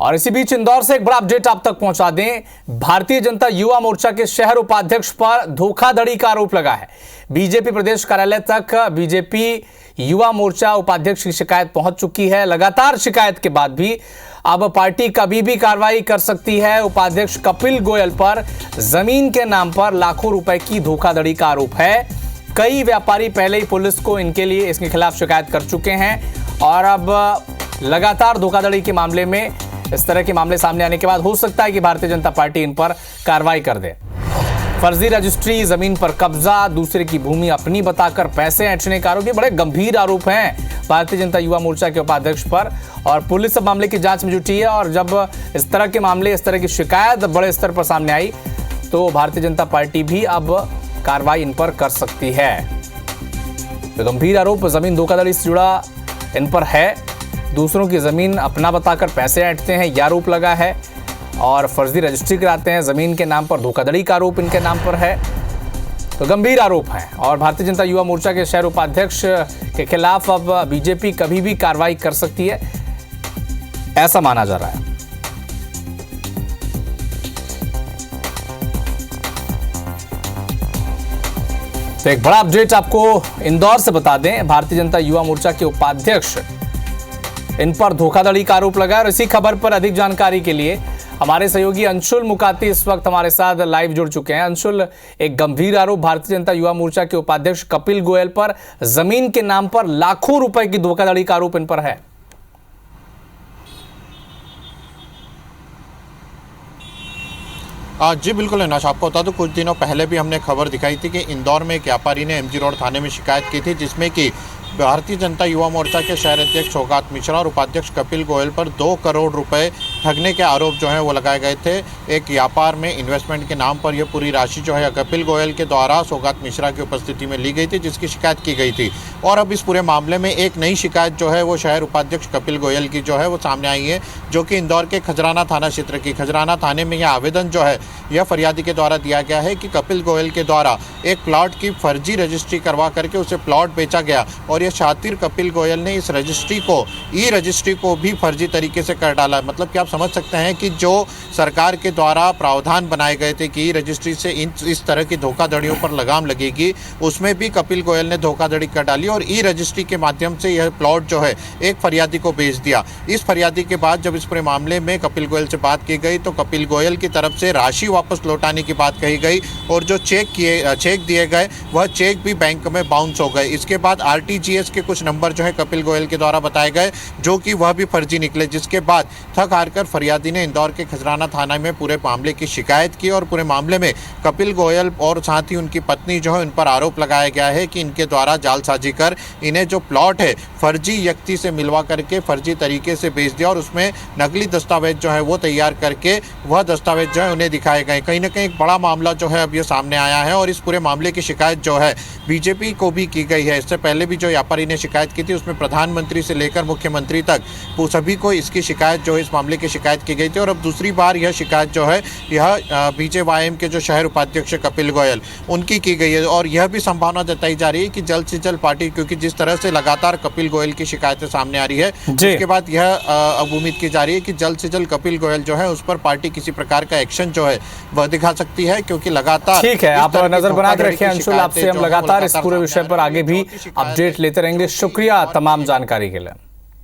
और इसी बीच इंदौर से एक बड़ा अपडेट आप तक पहुंचा दें। भारतीय जनता युवा मोर्चा के शहर उपाध्यक्ष पर धोखाधड़ी का आरोप लगा है। बीजेपी प्रदेश कार्यालय तक बीजेपी युवा मोर्चा उपाध्यक्ष की शिकायत पहुंच चुकी है। लगातार शिकायत के बाद भी अब पार्टी कभी भी कार्रवाई कर सकती है। उपाध्यक्ष कपिल गोयल पर जमीन के नाम पर लाखों रुपए की धोखाधड़ी का आरोप है। कई व्यापारी पहले ही पुलिस को इसके खिलाफ शिकायत कर चुके हैं और अब लगातार धोखाधड़ी के मामले में इस तरह के मामले सामने आने के बाद हो सकता है कि भारतीय जनता पार्टी इन पर कार्रवाई कर दे। फर्जी रजिस्ट्री, जमीन पर कब्जा, दूसरे की भूमि अपनी बताकर पैसे ऐंठने का आरोप, ये बड़े गंभीर आरोप हैं भारतीय जनता युवा मोर्चा के उपाध्यक्ष पर और पुलिस अब मामले की जांच में जुटी है। और जब इस तरह के मामले, इस तरह की शिकायत बड़े स्तर पर सामने आई तो भारतीय जनता पार्टी भी अब कार्रवाई इन पर कर सकती है। तो गंभीर आरोप जमीन धोखाधड़ी से जुड़ा इन पर है। दूसरों की जमीन अपना बताकर पैसे ऐंठते हैं, यह आरोप लगा है और फर्जी रजिस्ट्री कराते हैं। जमीन के नाम पर धोखाधड़ी का आरोप इनके नाम पर है। तो गंभीर आरोप है और भारतीय जनता युवा मोर्चा के शहर उपाध्यक्ष के खिलाफ अब बीजेपी कभी भी कार्रवाई कर सकती है, ऐसा माना जा रहा है। तो एक बड़ा अपडेट आपको इंदौर से बता दें। भारतीय जनता युवा मोर्चा के उपाध्यक्ष, इन पर धोखाधड़ी का आरोप लगा है और इसी खबर पर अधिक जानकारी के लिए हमारे सहयोगी अंशुल मुकाती इस वक्त हमारे साथ लाइव जुड़ चुके हैं। अंशुल, एक गंभीर आरोप भारतीय जनता युवा मोर्चा के उपाध्यक्ष कपिल गोयल पर जमीन के नाम पर लाखों रुपए की धोखाधड़ी का आरोप इन पर है। जी बिल्कुल अविनाश, आपको बता दूं कुछ दिनों पहले भी हमने खबर दिखाई थी कि इंदौर में एक व्यापारी ने एमजी रोड थाने में शिकायत की थी, जिसमें कि भारतीय जनता युवा मोर्चा के शहर अध्यक्ष सौगात मिश्रा और उपाध्यक्ष कपिल गोयल पर 2 करोड़ रुपए ठगने के आरोप जो है वो लगाए गए थे। एक व्यापार में इन्वेस्टमेंट के नाम पर यह पूरी राशि जो है कपिल गोयल के द्वारा सौगात मिश्रा की उपस्थिति में ली गई थी, जिसकी शिकायत की गई थी। और अब इस पूरे मामले में एक नई शिकायत जो है वो शहर उपाध्यक्ष कपिल गोयल की जो है वो सामने आई है, जो कि इंदौर के खजराना थाना क्षेत्र की। खजराना थाने में यह आवेदन जो है यह फरियादी के द्वारा दिया गया है कि कपिल गोयल के द्वारा एक प्लॉट की फर्जी रजिस्ट्री करवा करके उसे प्लॉट बेचा गया और यह शातिर कपिल गोयल ने इस रजिस्ट्री को, ई रजिस्ट्री को भी फर्जी तरीके से कर डाला। मतलब कि आप समझ सकते हैं कि जो सरकार के द्वारा प्रावधान बनाए गए थे कि ई रजिस्ट्री से इस तरह की धोखाधड़ियों पर लगाम लगेगी, उसमें भी कपिल गोयल ने धोखाधड़ी कर डाली और ई रजिस्ट्री के माध्यम से यह प्लॉट जो है एक फरियादी को बेच दिया। इस फरियादी के बाद जब इस पूरे मामले में कपिल गोयल से बात की गई तो कपिल गोयल की तरफ से राशि वापस लौटाने की बात कही गई और जो चेक दिए गए वह चेक भी बैंक में बाउंस हो गए। इसके बाद आरटीजीएस के कुछ नंबर जो है कपिल गोयल के द्वारा बताए गए, जो कि वह भी फर्जी निकले, जिसके बाद थक हार कर फरियादी ने इंदौर के खजराना थाना में पूरे मामले की शिकायत की और पूरे मामले में कपिल गोयल और साथ ही उनकी पत्नी जो है उन पर आरोप लगाया गया है कि इनके द्वारा जालसाजी कर इन्हें जो प्लॉट है फर्जी व्यक्ति से मिलवा करके फर्जी तरीके से बेच दिया और उसमें नकली दस्तावेज जो है वो तैयार करके वह दस्तावेज जो है उन्हें दिखाए गए। कहीं ना कहीं एक बड़ा मामला जो है अब ये सामने आया है और इस पूरे मामले की शिकायत जो है बीजेपी को भी की गई है। इससे पहले भी जो व्यापारी ने शिकायत की थी उसमें प्रधानमंत्री से लेकर मुख्यमंत्री तक सभी को इसकी शिकायत जो है इस मामले की शिकायत की गई थी और अब दूसरी बार यह शिकायत जो है यह बीजेवाईएम के जो शहर उपाध्यक्ष कपिल गोयल उनकी की गई है। और यह भी संभावना जताई जा रही है कि जल्द से जल्द पार्टी, क्योंकि जिस तरह से लगातार कपिल गोयल की शिकायतें सामने आ रही है, उसके बाद यह अब उम्मीद की जा रही है कि जल्द से जल्द कपिल गोयल जो है उस पर पार्टी किसी प्रकार का एक्शन जो है वह दिखा सकती है, क्योंकि लगातार ठीक है। आप नजर बना के रखें अंशुल, आपसे हम लगातार इस पूरे विषय पर आगे भी अपडेट लेते रहेंगे। शुक्रिया तमाम जानकारी के लिए।